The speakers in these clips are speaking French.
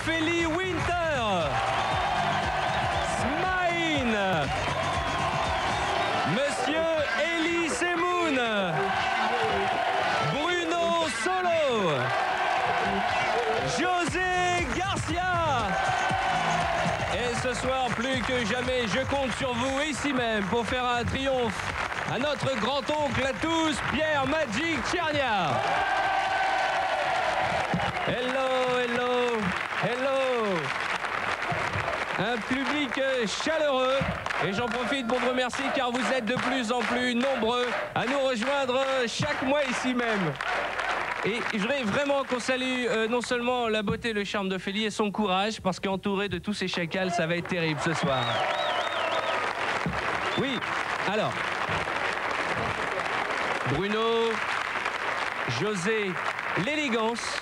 Ophélie Winter, Smaïn, Monsieur Elie Semoun, Bruno Solo, José Garcia. Et ce soir, plus que jamais, je compte sur vous ici même pour faire un triomphe à notre grand-oncle à tous, Pierre Magic Tchernia. Hello, hello, hello. Un public chaleureux. Et j'en profite pour vous remercier car vous êtes de plus en plus nombreux à nous rejoindre chaque mois ici même. Et je voudrais vraiment qu'on salue non seulement la beauté, le charme d'Ophélie et son courage, parce qu'entouré de tous ces chacals, ça va être terrible ce soir. Oui, alors, Bruno, José, l'élégance.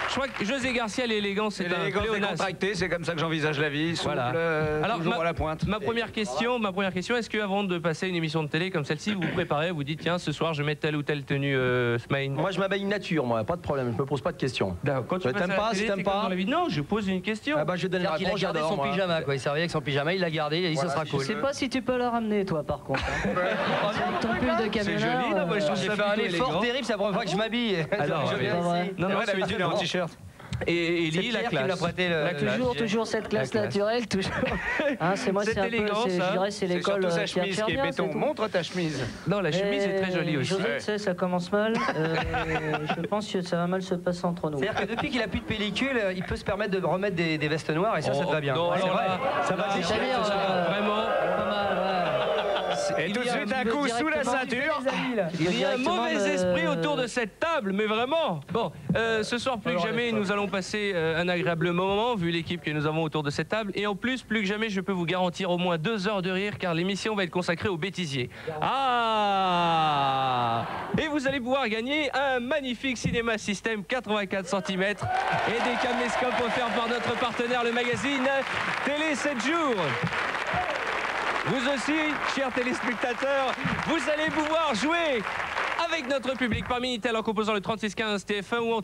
Je crois que José Garcia, l'élégance, c'est un pléonasme. Contracté, c'est comme ça que j'envisage la vie. Voilà. Alors, toujours à la pointe. Ma première question, est-ce qu'avant de passer une émission de télé comme celle-ci, vous vous préparez, vous dites, tiens, ce soir, je mets telle ou telle tenue, Smaïn? Moi, je m'habille nature, moi, pas de problème, je me pose pas de questions. Quand tu t'aimes pas, si t'aimes pas. Non, je pose une question. Ah bah, je donne la réponse, il a gardé son pyjama, quoi. Il s'est réveillé avec son pyjama, il l'a gardé, il a dit ça sera cool. Je sais pas si tu peux le ramener, toi, par contre. Avec ton pull de camionneur. C'est joli, non, moi, je trouve J'ai ça fait un plutôt effort élégant. terrible, c'est la première fois que je m'habille. Alors, Non, d'habitude, il est en t-shirt. Et Elie, la Pierre qui me l'a classe. prêté Toujours cette classe naturelle, toujours. Hein, c'est moi, c'est un peu, je dirais, c'est l'école surtout sa Pierre chemise qui est Tchernia, béton. c'est tout. Montre ta chemise. Non, la chemise est très jolie aussi. José, tu sais, ça commence mal. Je pense que ça va mal se passer entre nous. C'est-à-dire que depuis qu'il a plus de pellicule, il peut se permettre de remettre des vestes noires et ça, ça te va bien. Non, Ouais, c'est alors vrai. là, Ça va, C'est-à-dire, vraiment. pas mal, ouais. Et tout de suite, un coup sous la ceinture. Il y a un directement mauvais me- esprit autour de cette table, mais vraiment. Bon, ce soir, plus que jamais, nous allons passer un agréable moment, vu l'équipe que nous avons autour de cette table. Et en plus que jamais, je peux vous garantir au moins 2 heures de rire, car l'émission va être consacrée aux bêtisiers. Ah! Et vous allez pouvoir gagner un magnifique Cinéma System 84 cm et des caméscopes offerts par notre partenaire, le magazine Télé 7 jours. Vous aussi, chers téléspectateurs, vous allez pouvoir jouer avec notre public par Minitel en composant le 3615 TF1 ou en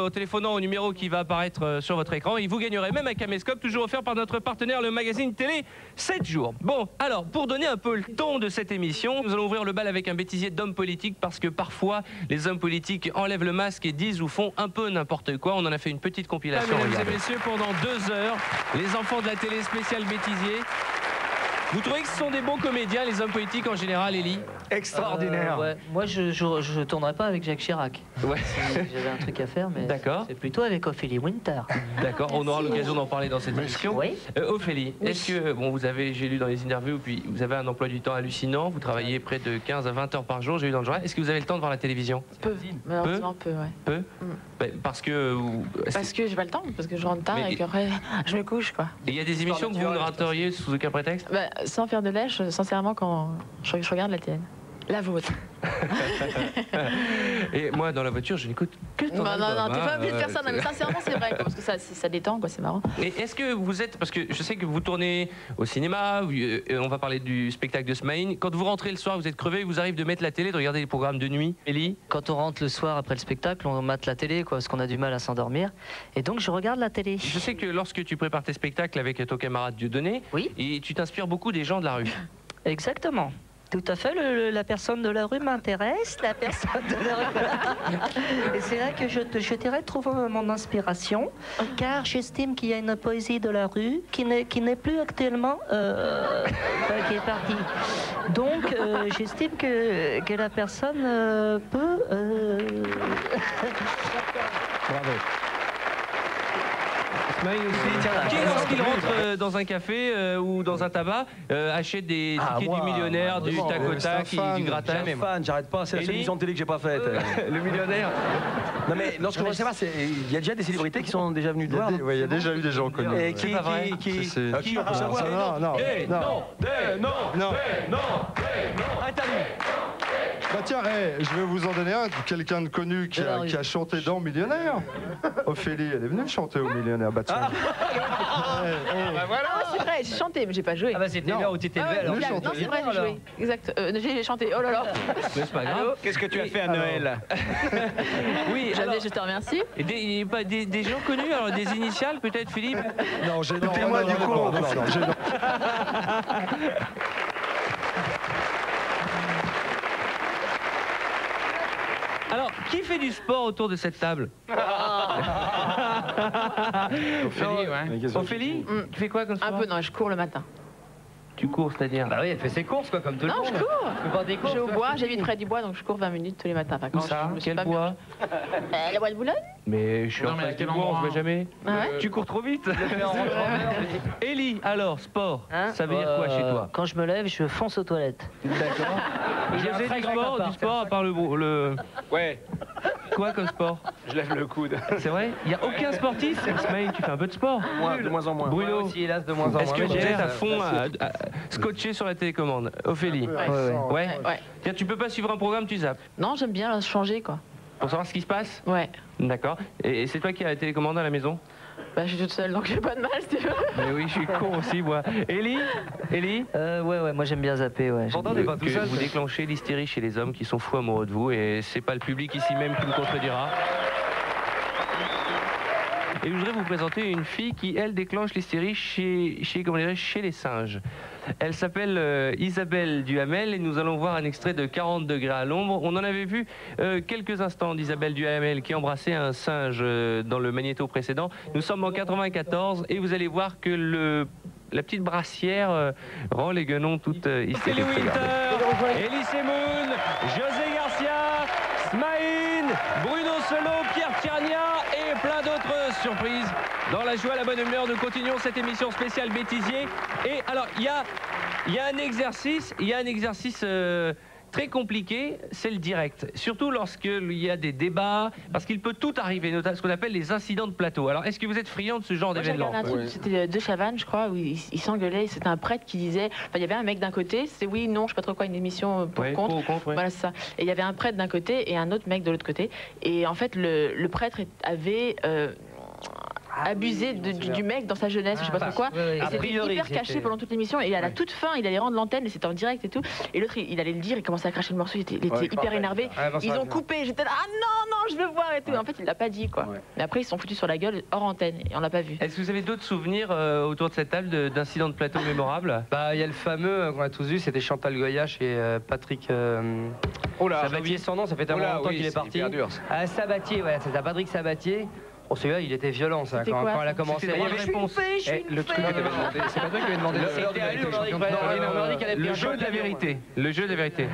téléphonant au numéro qui va apparaître sur votre écran. Et vous gagnerez même un caméscope toujours offert par notre partenaire, le magazine Télé 7 jours. Bon, alors, pour donner un peu le ton de cette émission, nous allons ouvrir le bal avec un bêtisier d'hommes politiques parce que parfois, les hommes politiques enlèvent le masque et disent ou font un peu n'importe quoi. On en a fait une petite compilation. Mesdames et messieurs, pendant 2 heures, les enfants de la télé spéciale bêtisier. Vous trouvez que ce sont des bons comédiens, les hommes politiques en général, Elie? Extraordinaire. Ouais. Moi, je tournerais pas avec Jacques Chirac. Ouais. Si j'avais un truc à faire, mais D'accord. c'est plutôt avec Ophélie Winter. D'accord, on aura l'occasion d'en parler dans cette émission. Oui. Ophélie, est-ce que, bon, j'ai lu dans les interviews, puis vous avez un emploi du temps hallucinant, vous travaillez près de 15 à 20 heures par jour, j'ai lu dans le journal. Est-ce que vous avez le temps de voir la télévision? Peu, malheureusement peu, ouais. Peu parce que... Parce que j'ai pas le temps, parce que je rentre tard et qu'après je me couche, quoi. Et il y a des émissions que vous ne rateriez sous aucun prétexte? Bah, sans faire de lèche, sincèrement, quand je regarde la télé. La vôtre. Et moi, dans la voiture, je n'écoute que ton Non, album, t'es pas hein, obligé de faire ça, non, mais sincèrement, c'est vrai, quoi, parce que ça détend, quoi, c'est marrant. Et est-ce que vous êtes, parce que je sais que vous tournez au cinéma, on va parler du spectacle de Smaïn, quand vous rentrez le soir, vous êtes crevé, il vous arrive de mettre la télé, de regarder les programmes de nuit, Elie? Quand on rentre le soir après le spectacle, on mate la télé, quoi, parce qu'on a du mal à s'endormir. Et donc, je regarde la télé. Je sais que lorsque tu prépares tes spectacles avec ton camarade Dieudonné, Oui. et tu t'inspires beaucoup des gens de la rue. Exactement. Tout à fait, la personne de la rue m'intéresse, la personne de la rue... Et c'est là que je dirais trouver mon inspiration, car j'estime qu'il y a une poésie de la rue qui n'est plus actuellement... qui est partie. Donc, j'estime que la personne peut... Bravo. Smaïn aussi, qui lorsqu'il rentre dans un café ou dans un tabac, achète des tickets du millionnaire, du tac au tac, du gratin. Je suis fan, j'arrête pas, c'est la seule Elie émission de télé que j'ai pas faite. Le millionnaire. Non mais lorsque je sais pas, il y a déjà des célébrités qui sont déjà venues te voir. Oui, il y a déjà eu des gens connus. Et qui on peut savoir? Non. Non. Arrête à lui. Bah tiens, je vais vous en donner un, quelqu'un de connu qui a chanté dans Millionnaire. Ophélie, elle est venue chanter au Millionnaire. Bah tiens. Voilà. C'est vrai, j'ai chanté, mais j'ai pas joué. Ah bah c'était l'heure où tu étais levé alors. Non, c'est vrai, j'ai joué. Exact. J'ai chanté. Oh là là. Mais c'est pas grave. Qu'est-ce que tu as fait à Noël? Oui, Je te remercie. et des gens connus, alors des initiales peut-être, Philippe? Non, j'ai non. Moi, du coup, non, j'ai non. Alors, qui fait du sport autour de cette table? Ophélie, ouais. Ophélie, tu fais quoi comme sport? Un peu, non, je cours le matin. Tu cours, c'est-à-dire? Bah oui, elle fait ses courses quoi, comme tout le Non, monde. je cours. Tu peux faire des courses. Je vais au bois, j'habite près du bois, donc je cours 20 minutes tous les matins. Enfin, Où quand ça? je me suis Quel pas bois? La bois de Boulogne. Mais je suis Non, en mais à face quel du bois, on se endroit? voit jamais. Ah ouais. Tu cours trop vite. Élie, alors, sport, ça veut dire quoi chez toi? Quand je me lève, je fonce aux toilettes. D'accord. J'ai un José, très du grand sport, appart, du sport à part le... Ouais, Quoi comme sport? je lève le coude. C'est vrai? Il n'y a aucun sportif? Ismaël, tu fais un peu de sport? De moins en moins. Bruno, Moi aussi, hélas, de moins en moins. est-ce que mais tu es à ça- fond scotché sur la télécommande? Ophélie? Ouais. Ouais. Ouais. Tiens, tu peux pas suivre un programme, tu zappes. Non, j'aime bien changer, quoi. Pour savoir ce qui se passe? Ouais. D'accord. Et c'est toi qui as la télécommande à la maison? Bah, je suis toute seule, donc j'ai pas de mal, si tu veux. Mais oui, je suis con aussi, moi. Élie? Ouais, moi j'aime bien zapper, ouais. Pourtant, t'es pas tout Que seul. vous déclenchez l'hystérie chez les hommes qui sont fous amoureux de vous, et c'est pas le public ici même qui me contredira. Et je voudrais vous présenter une fille qui, elle, déclenche l'hystérie chez les singes. Elle s'appelle Isabelle Duhamel et nous allons voir un extrait de 40 degrés à l'ombre. On en avait vu quelques instants d'Isabelle Duhamel qui embrassait un singe dans le magnéto précédent. Nous sommes en 94 et vous allez voir que la petite brassière rend les guenons toutes hystériques. Kelly Winter, Elie Semoun, José Garcia, Smaïn, Bruno Solo, Pierre Tiernia et plein d'autres surprises. Dans la joie, la bonne humeur, nous continuons cette émission spéciale bêtisier. Et alors, il y a un exercice très compliqué, c'est le direct. Surtout lorsqu'il y a des débats, parce qu'il peut tout arriver, notamment ce qu'on appelle les incidents de plateau. Alors, est-ce que vous êtes friand de ce genre Moi, j'ai d'événement? regardé un truc, c'était De Chavannes, je crois, où il s'engueulait. C'était un prêtre qui disait. Enfin, il y avait un mec d'un côté, c'était oui, non, je sais pas trop quoi, une émission pour Ouais, contre. pour ou contre, ouais. Voilà, c'est ça. Et il y avait un prêtre d'un côté et un autre mec de l'autre côté. Et en fait, le prêtre avait. Abusé du mec dans sa jeunesse, je sais pas trop quoi. ouais, Et a c'était priori, hyper caché c'était- pendant toute l'émission. Et à la toute fin, il allait rendre l'antenne, et c'était en direct et tout. Et l'autre, il allait le dire, il commençait à cracher le morceau, il était hyper énervé. Ils ont coupé, j'étais là, ah non, je veux voir et tout. En fait, il l'a pas dit, quoi. Mais après, ils se sont foutus sur la gueule hors antenne, et on l'a pas vu. Est-ce que vous avez d'autres souvenirs autour de cette table d'incidents de plateau mémorables? Bah, il y a le fameux qu'on a tous vu, c'était Chantal Goyache et Patrick. Oh là, J'ai oublié son nom, ça fait tellement longtemps qu'il est parti. hyper dur. Sabatier, ouais, c'était Patrick Sabatier. Oh, celui-là, il était violent, ça, C'était quand quoi, elle a ça? commencé. C'était Il y la avait- réponse. Le truc que t'avais demandé, c'est pas toi qui avais demandé l'heure C'était à lui, on aurait dit qu'elle avait pris Le un jeu de la champion. vérité. Le jeu de la vérité.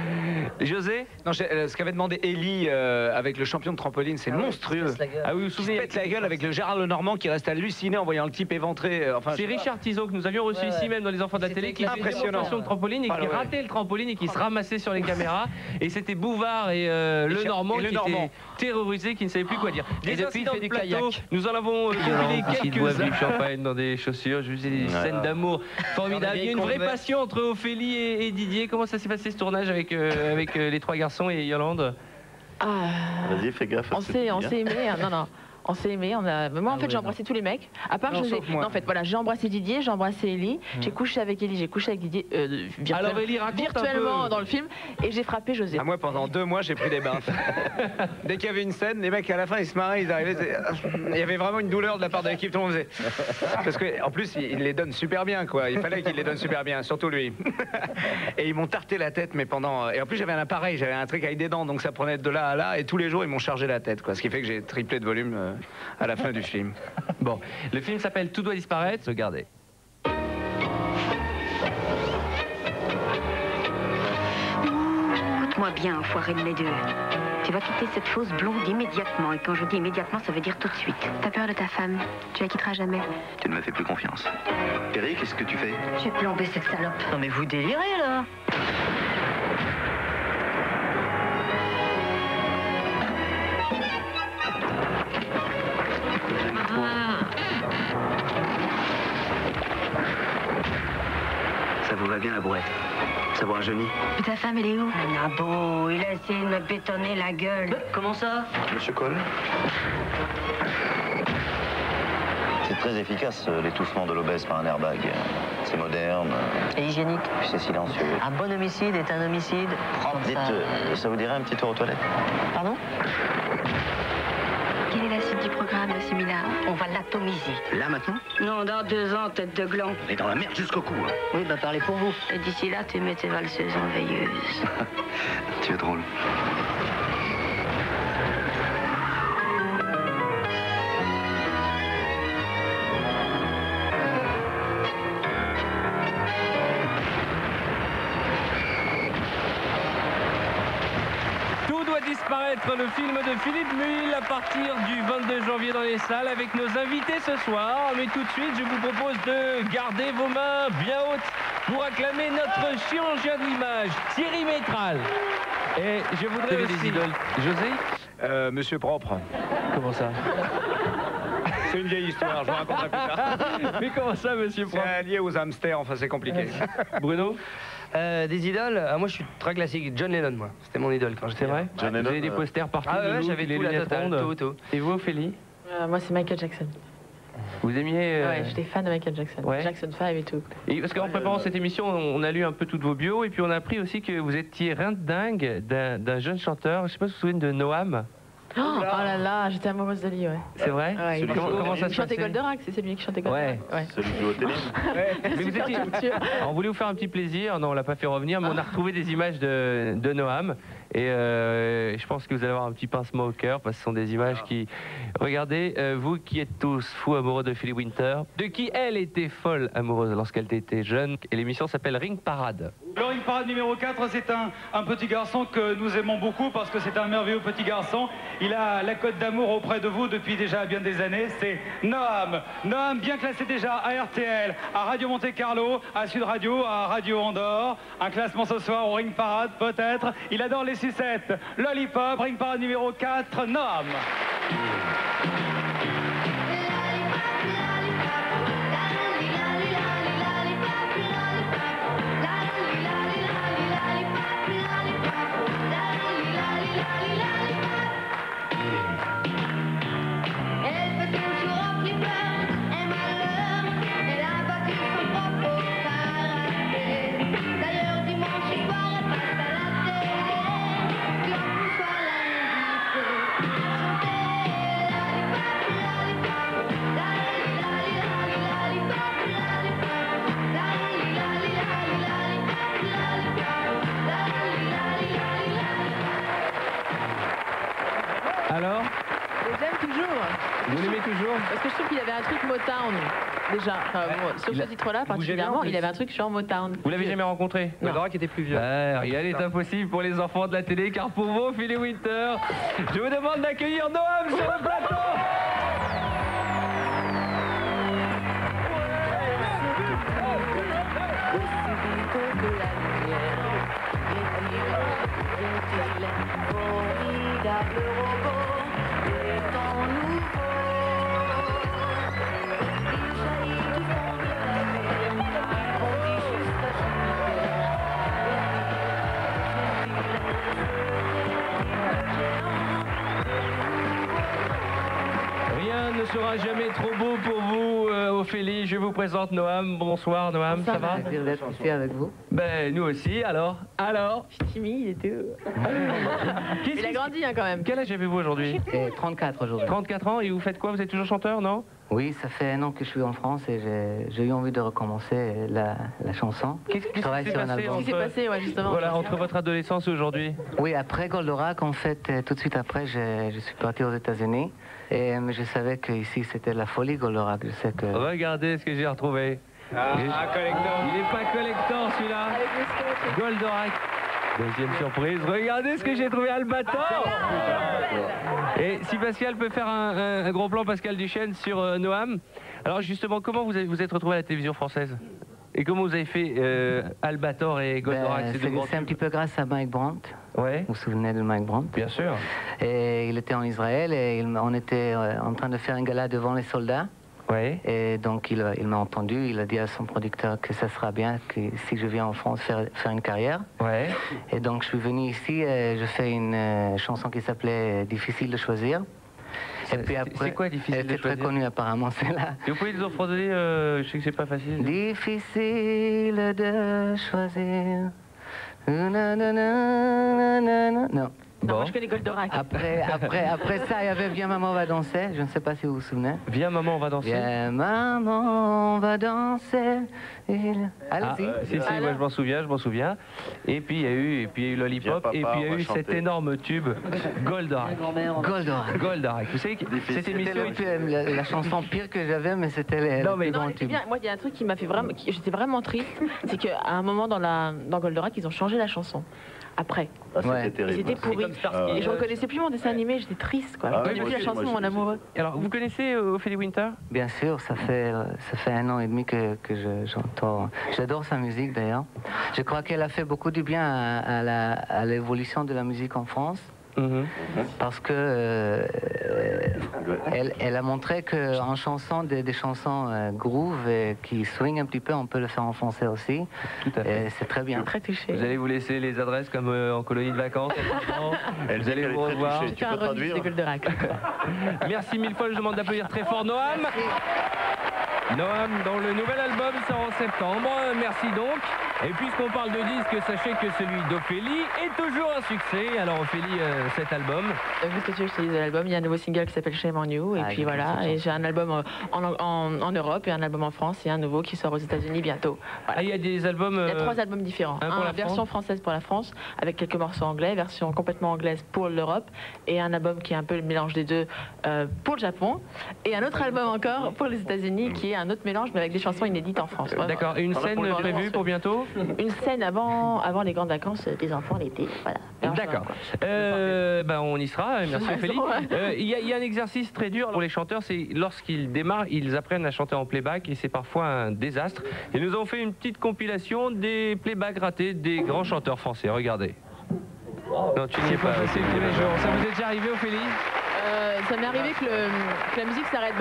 José? Non, ce qu'avait demandé Élie avec le champion de trampoline, c'est monstrueux. Ah oui, vous vous Il se souvenez? pète la gueule avec le Gérard Lenormand qui reste halluciné en voyant le type éventré. Enfin, C'est Richard Tizot que nous avions reçu ici même dans les enfants de la télé, qui faisait une impressionnant. démonstration de trampoline et Ah, qui ouais. ratait le trampoline et qui se ramassait sur les caméras. Et c'était Bouvard et Lenormand qui étaient terrorisés, qui ne savaient plus quoi dire. Et Les depuis, il incidents fait de du plateau, kayak. nous en avons compilé qui doit quelques-uns. du champagne dans des chaussures, je vous ai des scènes d'amour formidables. Il y a une vraie passion entre Ophélie et Didier. Comment ça s'est passé ce tournage avec les trois garçons et Yolande? Ah, Vas-y, fais gaffe. on s'est aimé, hein. Non. On s'est aimé, moi en fait j'ai embrassé tous les mecs, à part Non, José. sauf moi. Non, en fait voilà, j'ai embrassé Didier, j'ai embrassé Ellie, j'ai couché avec Ellie, j'ai couché avec Didier Alors Ellie, raconte virtuellement un peu. dans le film, et j'ai frappé José. Ah, moi, pendant 2 mois, j'ai pris des bains. Dès qu'il y avait une scène, les mecs, à la fin, ils se marraient, ils arrivaient. Il y avait vraiment une douleur de la part de l'équipe, tout le monde faisait. Parce qu'en plus, il les donne super bien, quoi. Il fallait qu'il les donne super bien, surtout lui. Et ils m'ont tarté la tête, mais pendant. Et en plus, j'avais un appareil, j'avais un truc avec des dents, donc ça prenait de là à là, et tous les jours, ils m'ont chargé la tête, quoi. Ce qui fait que j'ai triplé de volume à la fin du film. Bon, le film s'appelle Tout doit disparaître. Regardez. Écoute-moi bien, enfoiré de mes deux. Tu vas quitter cette fausse blonde immédiatement. Et quand je dis immédiatement, ça veut dire tout de suite. T'as peur de ta femme. Tu la quitteras jamais. Tu ne me fais plus confiance. Eric, qu'est-ce que tu fais? J'ai plombé cette salope. Non mais vous délirez là. Ça vous va bien la brouette? Ça vaut un génie. Mais ta femme, elle est où? Nabo, il a essayé de me bétonner la gueule. Comment ça? Monsieur Cole? C'est très efficace, l'étouffement de l'obèse par un airbag. C'est moderne. Et hygiénique. Puis c'est silencieux. Un bon homicide est un homicide. Dites, ça vous dirait un petit tour aux toilettes? Pardon? Quelle est la suite du programme, monsieur Millard? On va l'atomiser. Là, maintenant? Non, dans 2 ans, tête de gland. On est dans la merde jusqu'au cou. Hein. Oui, bah parlez pour vous. Et d'ici là, tu mets tes valseuses en veilleuse. Tu es drôle. Disparaître, le film de Philippe Muil à partir du 22 janvier dans les salles avec nos invités ce soir. Mais tout de suite, je vous propose de garder vos mains bien hautes pour acclamer notre chirurgien de l'image, Thierry Métral. Et je voudrais aussi... des idoles. José Monsieur Propre. Comment ça? C'est une vieille histoire, je vous raconterai plus tard. Mais comment ça, monsieur Propre? C'est lié aux hamsters, enfin c'est compliqué. Bruno? Des idoles, moi je suis très classique. John Lennon, moi. C'était mon idole quand j'étais. C'est vrai? John Vous Lennon, avez des posters partout? Ah ouais, de j'avais les tout, la lunettes totale, rondes. tout. Et vous, Ophélie? Moi, c'est Michael Jackson. Vous aimiez... Ouais, j'étais fan de Michael Jackson. Ouais. Jackson 5 et tout. Et parce qu'en préparant cette émission, on a lu un peu toutes vos bios et puis on a appris aussi que vous étiez rein de dingue d'un jeune chanteur, je ne sais pas si vous vous souvenez de Noam. Oh là là, j'étais amoureuse de lui, ouais. C'est vrai? Ouais, Comment ça se chantait passait? Goldorak, c'est celui qui chantait Goldorak. Ouais. Celui qui joue au tennis. Mais vous Super étiez... talentueux. On voulait vous faire un petit plaisir, non on l'a pas fait revenir, mais on a retrouvé des images de Noam et je pense que vous allez avoir un petit pincement au cœur parce que ce sont des images qui... Regardez, vous qui êtes tous fous amoureux de Philly Winter, de qui elle était folle amoureuse lorsqu'elle était jeune, et l'émission s'appelle Ring Parade. Le Ring Parade numéro 4, c'est un petit garçon que nous aimons beaucoup parce que c'est un merveilleux petit garçon. Il a la cote d'amour auprès de vous depuis déjà bien des années. C'est Noam. Noam, bien classé déjà à RTL, à Radio Monte Carlo, à Sud Radio, à Radio Andorre. Un classement ce soir au Ring Parade, peut-être. Il adore les sucettes. Lollipop, Ring Parade numéro 4, Noam. Alors? Je l'aime toujours. Vous l'aimez toujours? Parce que je trouve qu'il avait un truc Motown, déjà. Enfin, bon, sur ce titre-là, particulièrement, il avait un truc sur Motown. Vous l'avez jamais rencontré? Goldorak était plus vieux. Rien n'est impossible pour les enfants de la télé, car pour vous, Philly Winter, je vous demande d'accueillir Noam sur le plateau. Rien ne sera jamais trop beau pour vous, Ophélie. Je vous présente Noam. Bonsoir, Noam. Ça va? Plaisir d'être ici avec vous. Ben, nous aussi. Alors? Je suis timide et tout. Il a grandi hein, quand même. Quel âge avez-vous aujourd'hui? J'ai 34 aujourd'hui. 34 ans. Et vous faites quoi? Vous êtes toujours chanteur, non? Oui, ça fait 1 an que je suis en France et j'ai eu envie de recommencer la chanson. Qu'est-ce qui Je travaille s'est sur un passé album. Qu'est-ce qui s'est passé, ouais, justement? Voilà, entre votre adolescence et aujourd'hui? Oui, après Goldorak, en fait, tout de suite après, je suis parti aux États-Unis. Et je savais qu'ici, c'était la folie Goldorak. Je sais que... Regardez ce que j'ai retrouvé. Collector. Il n'est pas collector, celui-là. Goldorak. Deuxième surprise. Regardez ce que j'ai trouvé, Albator. Et si Pascal peut faire un gros plan, Pascal Duchesne, sur Noam. Alors justement, comment vous êtes retrouvé à la télévision française? Et comment vous avez fait Albator et Goldorak? C'est un petit peu grâce à Mike Brandt. Ouais. Vous vous souvenez de Mike Brandt? Bien sûr. Et il était en Israël et on était en train de faire un gala devant les soldats. Ouais. Et donc il m'a entendu, il a dit à son producteur que ça sera bien que si je viens en France faire une carrière. Ouais. Et donc je suis venu ici et je fais une chanson qui s'appelait Difficile de choisir. Et puis après, c'est quoi difficile de choisir? Elle était très connue apparemment, celle-là. Et vous pouvez nous en fredonner, je sais que c'est pas facile. Difficile de choisir. Non. Non, moi je connais Goldorak. Après ça, il y avait Viens maman, on va danser. Je ne sais pas si vous vous souvenez. Viens maman, on va danser. Viens maman, on va danser. Allez-y. Si, moi je m'en souviens. Et puis il y a eu Lollipop, et puis il y a eu cet énorme tube, Goldorak. Goldorak. Vous savez que cette émission... C'était la chanson pire que j'avais, mais c'était le grand tube. Moi, il y a un truc qui m'a fait vraiment... J'étais vraiment triste, c'est qu'à un moment dans Goldorak, ils ont changé la chanson. Après. C'était terrible. C'était pourri. Et je reconnaissais plus mon dessin animé, j'étais triste, quoi. Je connais plus la chanson de mon amoureux. Alors, vous connaissez Ophélie Winter? Bien sûr, ça fait 1 an et demi que j'entends. J'adore sa musique d'ailleurs. Je crois qu'elle a fait beaucoup du bien à l'évolution de la musique en France. Parce que elle a montré qu'en chanson des chansons groove et qui swing un petit peu, on peut le faire en français aussi. Tout à fait. C'est très bien. Très touché. Vous allez vous laisser les adresses comme en colonie de vacances. Vous allez vous revoir. Tu peux traduire. Merci mille fois. Je demande d'applaudir très fort Noam. Noam, dont le nouvel album sort en septembre. Merci donc. Et puisqu'on parle de disques, sachez que celui d'Ophélie est toujours un succès. Alors Ophélie, cet album. Qu'est-ce que tu veux que je te dise de l'album? Il y a un nouveau single qui s'appelle Shame on You. Et puis voilà. Et j'ai un album en Europe et un album en France et un nouveau qui sort aux États-Unis bientôt. Voilà. Ah, il y a des albums. Il y a 3 albums différents. Une version française pour la France avec quelques morceaux anglais, version complètement anglaise pour l'Europe et un album qui est un peu le mélange des deux pour le Japon et un autre album encore pour les États-Unis qui est un autre mélange mais avec des chansons inédites en France. D'accord. Et une scène prévue pour bientôt? Une scène avant les grandes vacances des enfants l'été. Voilà. D'accord. On y sera. Merci Ophélie. Il y a un exercice très dur pour les chanteurs, c'est lorsqu'ils démarrent, ils apprennent à chanter en playback et c'est parfois un désastre. Et nous avons fait une petite compilation des playbacks ratés des grands chanteurs français. Regardez. Non, tu n'y es pas. Ça vous est déjà arrivé, Ophélie? Ça m'est arrivé que la musique s'arrête,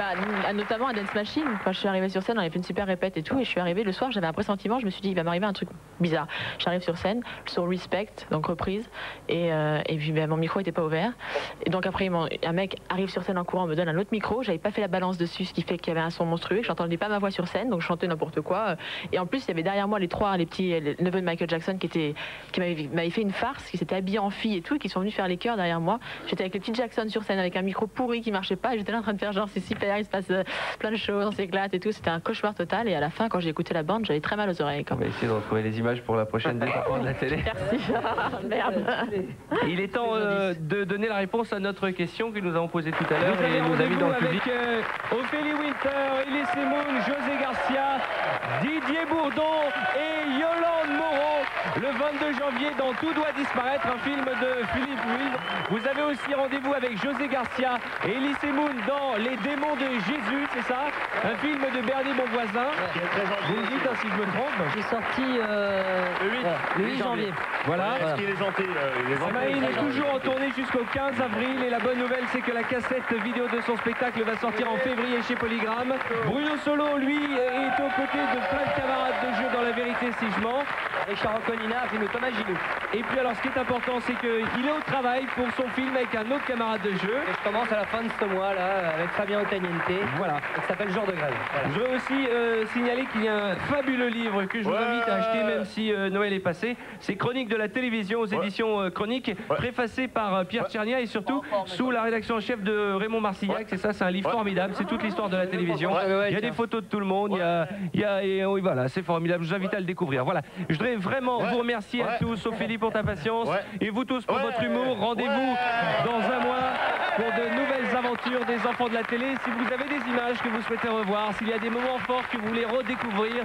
notamment à Dance Machine. Quand je suis arrivée sur scène, on avait fait une super répète et tout, et je suis arrivée le soir, j'avais un pressentiment, je me suis dit, il va m'arriver un truc bizarre. J'arrive sur scène, sur Respect, donc reprise, et puis mon micro n'était pas ouvert. Et donc après, un mec arrive sur scène en courant, me donne un autre micro, j'avais pas fait la balance dessus, ce qui fait qu'il y avait un son monstrueux, que j'entendais pas ma voix sur scène, donc je chantais n'importe quoi. Et en plus, il y avait derrière moi les neveux de Michael Jackson qui m'avaient fait une farce, qui s'étaient habillés en fille et tout, et qui sont venus faire les chœurs derrière moi. J'étais avec les petits Jackson sur scène, avec un micro pourri qui marchait pas, et j'étais là en train de faire genre c'est super, il se passe plein de choses, on s'éclate et tout, c'était un cauchemar total, et à la fin quand j'ai écouté la bande j'avais très mal aux oreilles. On va essayer de retrouver les images pour la prochaine des enfants de la télé. Merci. Merde. Il est temps de donner la réponse à notre question que nous avons posée tout à l'heure et nos amis dans le public. Avec Ophélie Winter, Elie Semoun, José Garcia, Didier Bourdon et Yolande Moreau. Le 22 janvier dans Tout doit disparaître, un film de Philippe Wilde. Vous avez aussi rendez-vous avec José Garcia et Elie Semoun dans Les démons de Jésus, c'est ça? Un film de Bernie Bonvoisin. Vous me dites si je me trompe? J'ai sorti le 8 janvier. Voilà. Est-ce qu'il est gentil? Il est toujours en tournée jusqu'au 15 avril et la bonne nouvelle c'est que la cassette vidéo de son spectacle va sortir en février chez Polygram. Bruno Solo, lui, est aux côtés de plein de camarades de jeu dans La Vérité si je mens. Richard Anconina a fait le Thomas Gilou. Et puis alors ce qui est important c'est qu'il est au travail pour son film avec un autre camarade de jeu. Et je commence à la fin de ce mois là avec Fabien Ottaniente. Voilà. Qui s'appelle Jour de grève. Voilà. Je voudrais aussi signaler qu'il y a un fabuleux livre que je vous invite à acheter même si Noël est passé. C'est Chronique de la télévision aux éditions Chronique, préfacé par Pierre Tchernia et surtout sous la rédaction en chef de Raymond Marcillac. C'est ça, c'est un livre formidable. C'est toute l'histoire de la télévision. Il y a des photos de tout le monde. Voilà, c'est formidable. Je vous invite à le découvrir. Voilà. Je voudrais vraiment vous remercier à tous, Ophélie pour ta patience et vous tous pour votre humour. Rendez-vous dans un mois pour de nouvelles aventures des enfants de la télé. Si vous avez des images que vous souhaitez revoir, s'il y a des moments forts que vous voulez redécouvrir,